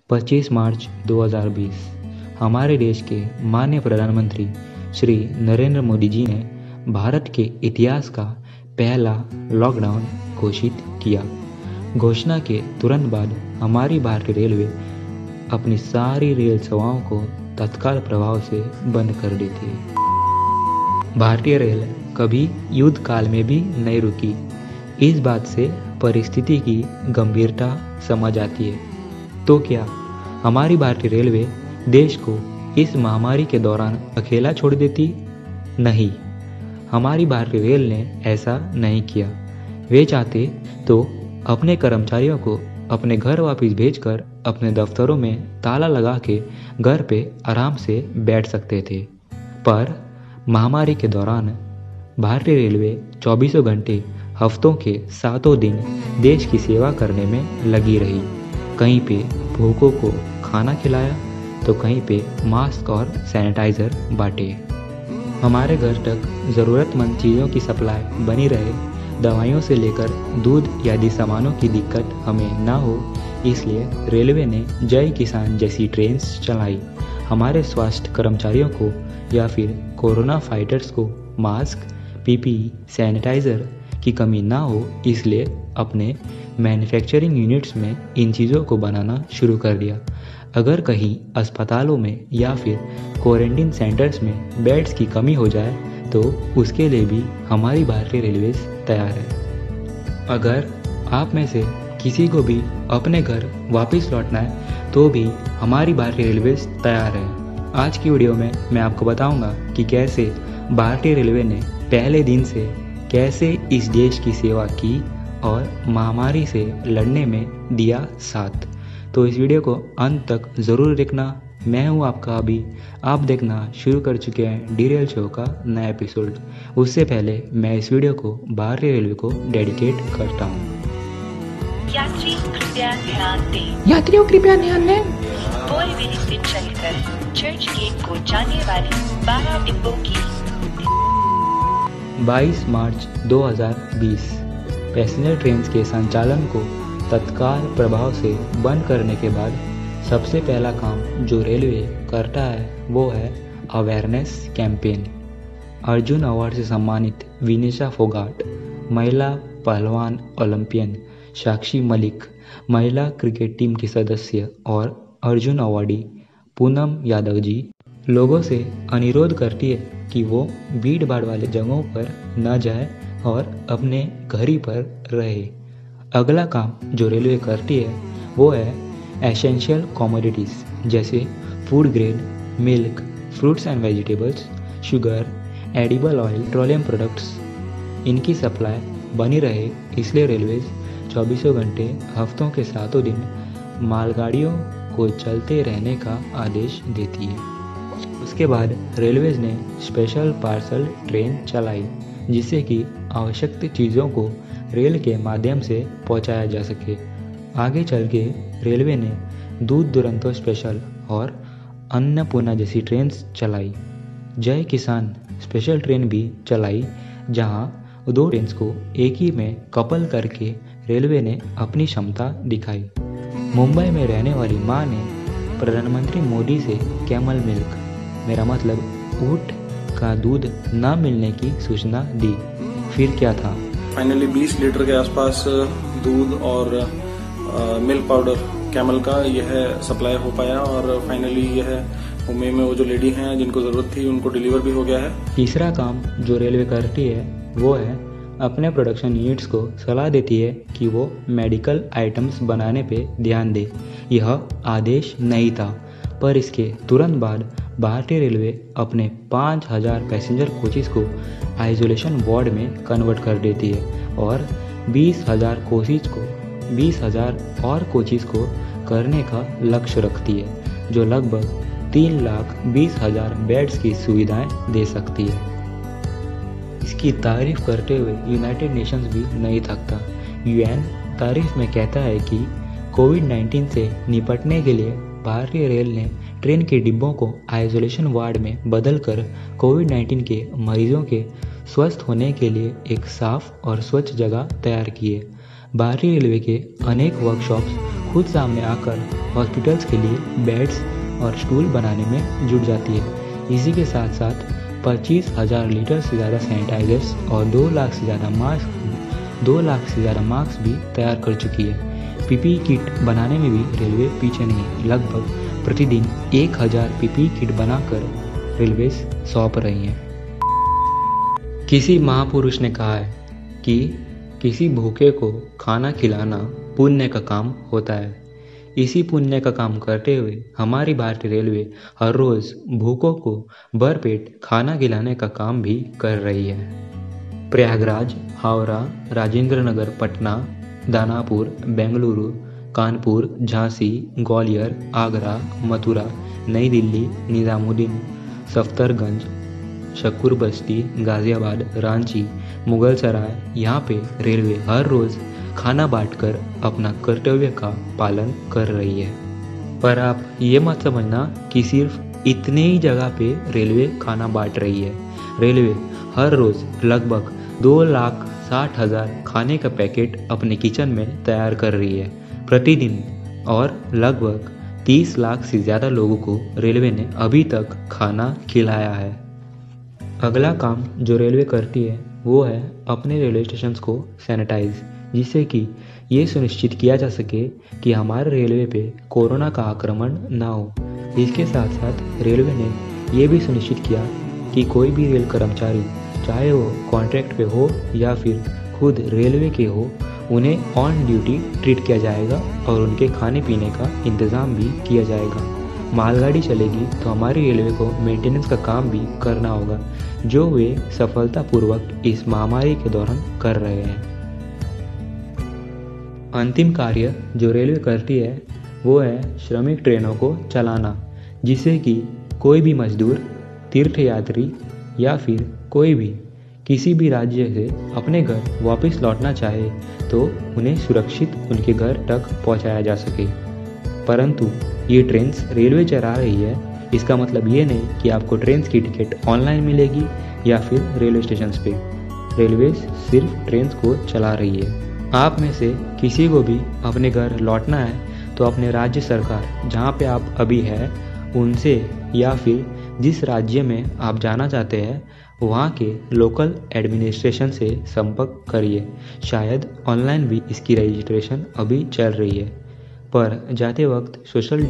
25 मार्च 2020 हमारे देश के माननीय प्रधानमंत्री श्री नरेंद्र मोदी जी ने भारत के इतिहास का पहला लॉकडाउन घोषित किया। घोषणा के तुरंत बाद हमारी भारतीय रेलवे अपनी सारी रेल सेवाओं को तत्काल प्रभाव से बंद कर देती है। भारतीय रेल कभी युद्ध काल में भी नहीं रुकी। इस बात से परिस्थिति की गंभीरता समझ आती है। तो क्या हमारी भारतीय रेलवे देश को इस महामारी के दौरान अकेला छोड़ देती? नहीं, हमारी भारतीय रेल ने ऐसा नहीं किया। वे चाहते तो अपने कर्मचारियों को अपने घर वापस भेजकर अपने दफ्तरों में ताला लगा के घर पे आराम से बैठ सकते थे। पर महामारी के दौरान भारतीय रेलवे 24 घंटे हफ्तों के 7 दिन देश की सेवा करने में लगी रही। कहीं पे भूखों को खाना खिलाया तो कहीं पे मास्क और सैनिटाइज़र बांटे। हमारे घर तक ज़रूरतमंद चीज़ों की सप्लाई बनी रहे। दवाइयों से लेकर दूध आदि सामानों की दिक्कत हमें ना हो, इसलिए रेलवे ने जय किसान जैसी ट्रेन्स चलाई। हमारे स्वास्थ्य कर्मचारियों को या फिर कोरोना फाइटर्स को मास्क, पीपीई, सैनिटाइज़र की कमी ना हो, इसलिए अपने मैन्युफैक्चरिंग यूनिट्स में इन चीज़ों को बनाना शुरू कर दिया। अगर कहीं अस्पतालों में या फिर क्वारंटीन सेंटर्स में बेड्स की कमी हो जाए तो उसके लिए भी हमारी भारतीय रेलवेज तैयार है। अगर आप में से किसी को भी अपने घर वापस लौटना है तो भी हमारी भारतीय रेलवेज तैयार है। आज की वीडियो में मैं आपको बताऊंगा कि कैसे भारतीय रेलवे ने पहले दिन से कैसे इस देश की सेवा की और महामारी से लड़ने में दिया साथ। तो इस वीडियो को अंत तक ज़रूर देखना। मैं हूं आपका अभी। आप देखना शुरू कर चुके हैं डी रेल शो का नया एपिसोड। उससे पहले मैं इस वीडियो को भारतीय रेलवे को डेडिकेट करता हूं। यात्रियों कृपया ध्यान दें। बोरीवली से चलकर चर्च गेट को जाने वाली 12 डिब्बों की 22 मार्च 2020 पैसेंजर ट्रेन के संचालन को तत्काल प्रभाव से बंद करने के बाद सबसे पहला काम जो रेलवे करता है वो है अवेयरनेस कैंपेन। अर्जुन अवार्ड से सम्मानित विनिशा फोगाट, महिला पहलवान ओलंपियन साक्षी मलिक, महिला क्रिकेट टीम की सदस्य और अर्जुन अवार्डी पूनम यादव जी लोगों से अनुरोध करती है कि वो भीड़ भाड़ वाले जगहों पर न जाए और अपने घर ही पर रहे। अगला काम जो रेलवे करती है वो है एसेंशियल कमोडिटीज़ जैसे food grade milk, fruits and vegetables, sugar, edible oil, petroleum products, इनकी सप्लाई बनी रहे, इसलिए रेलवेज 24 घंटे हफ्तों के 7 दिन मालगाड़ियों को चलते रहने का आदेश देती है। उसके बाद रेलवेज ने स्पेशल पार्सल ट्रेन चलाई जिससे कि आवश्यक चीज़ों को रेल के माध्यम से पहुंचाया जा सके। आगे चल के रेलवे ने दूध दुरंतो स्पेशल और अन्नपूर्णा जैसी ट्रेन चलाई। जय किसान स्पेशल ट्रेन भी चलाई जहां 2 ट्रेन को एक ही में कपल करके रेलवे ने अपनी क्षमता दिखाई। मुंबई में रहने वाली मां ने प्रधानमंत्री मोदी से कैमल मिल्क, मेरा मतलब ऊंट का दूध न मिलने की सूचना दी। फिर क्या था? फाइनली 20 लीटर के आसपास दूध और मिल्क पाउडर कैमल का यह सप्लाई हो पाया और फाइनली यह मुंबई में वो जो लेडी हैं जिनको ज़रूरत थी उनको डिलीवर भी हो गया है। तीसरा काम जो रेलवे करती है वो है अपने प्रोडक्शन यूनिट्स को सलाह देती है कि वो मेडिकल आइटम्स बनाने पे ध्यान दे। यह आदेश नहीं था, पर इसके तुरंत बाद भारतीय रेलवे अपने 5000 पैसेंजर कोचेस को आइसोलेशन वार्ड में कन्वर्ट कर देती है और 20,000 और कोचेस को करने का लक्ष्य रखती है जो लगभग 3,20,000 बेड्स की सुविधाएं दे सकती है। इसकी तारीफ करते हुए यूनाइटेड नेशंस भी नहीं थकता। यूएन तारीफ में कहता है कि कोविड-19 से निपटने के लिए भारतीय रेल ने ट्रेन के डिब्बों को आइसोलेशन वार्ड में बदलकर कोविड-19 के मरीजों के स्वस्थ होने के लिए एक साफ और स्वच्छ जगह तैयार की है। भारतीय रेलवे के अनेक वर्कशॉप्स खुद सामने आकर हॉस्पिटल्स के लिए बेड्स और स्टूल बनाने में जुट जाती है। इसी के साथ साथ 25,000 लीटर से ज़्यादा सैनिटाइजर्स और 2 लाख से ज़्यादा मास्क भी तैयार कर चुकी है। पीपीई किट बनाने में भी रेलवे पीछे नहीं है। लगभग प्रतिदिन 1000 पीपीई किट बनाकर रेलवे सौंप रही हैं। किसी महापुरुष ने कहा है कि किसी भूखे को खाना खिलाना पुण्य का काम होता है। इसी पुण्य का काम करते हुए हमारी भारतीय रेलवे हर रोज़ भूखों को भरपेट खाना खिलाने का काम भी कर रही है। प्रयागराज, हावड़ा, राजेंद्र नगर, पटना, दानापुर, बेंगलुरु, कानपुर, झांसी, ग्वालियर, आगरा, मथुरा, नई दिल्ली, निजामुद्दीन, सफ्दरगंज, शकूर बस्ती, गाजियाबाद, रांची, मुगल सराय, यहाँ पे रेलवे हर रोज़ खाना बांटकर अपना कर्तव्य का पालन कर रही है। पर आप ये मत समझना कि सिर्फ इतने ही जगह पे रेलवे खाना बांट रही है। रेलवे हर रोज़ लगभग 2,60,000 खाने का पैकेट अपने किचन में तैयार कर रही है प्रतिदिन, और लगभग 30 लाख से ज़्यादा लोगों को रेलवे ने अभी तक खाना खिलाया है। अगला काम जो रेलवे करती है वो है अपने रेलवे स्टेशन को सैनिटाइज, जिससे कि ये सुनिश्चित किया जा सके कि हमारे रेलवे पे कोरोना का आक्रमण ना हो। इसके साथ साथ रेलवे ने ये भी सुनिश्चित किया कि कोई भी रेल कर्मचारी, चाहे वो कॉन्ट्रैक्ट पे हो या फिर खुद रेलवे के हो, उन्हें ऑन ड्यूटी ट्रीट किया जाएगा और उनके खाने पीने का इंतज़ाम भी किया जाएगा। मालगाड़ी चलेगी तो हमारी रेलवे को मेंटेनेंस का काम भी करना होगा, जो वे सफलतापूर्वक इस महामारी के दौरान कर रहे हैं। अंतिम कार्य जो रेलवे करती है वो है श्रमिक ट्रेनों को चलाना, जिससे कि कोई भी मजदूर, तीर्थयात्री या फिर कोई भी किसी भी राज्य से अपने घर वापस लौटना चाहे तो उन्हें सुरक्षित उनके घर तक पहुंचाया जा सके। परंतु ये ट्रेन्स रेलवे चला रही है, इसका मतलब ये नहीं कि आपको ट्रेन्स की टिकट ऑनलाइन मिलेगी या फिर रेलवे स्टेशन पे। रेलवे सिर्फ ट्रेन्स को चला रही है। आप में से किसी को भी अपने घर लौटना है तो अपने राज्य सरकार जहाँ पे आप अभी है उनसे या फिर जिस राज्य में आप जाना चाहते हैं वहाँ के लोकल एडमिनिस्ट्रेशन से संपर्क करिए। शायद ऑनलाइन भी इसकी रजिस्ट्रेशन अभी चल रही है, पर जाते वक्त सोशल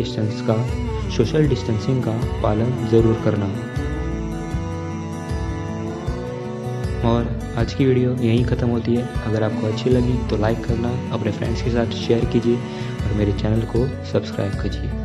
डिस्टेंसिंग का पालन ज़रूर करना। और आज की वीडियो यहीं ख़त्म होती है। अगर आपको अच्छी लगी तो लाइक करना, अपने फ्रेंड्स के साथ शेयर कीजिए और मेरे चैनल को सब्सक्राइब कीजिए।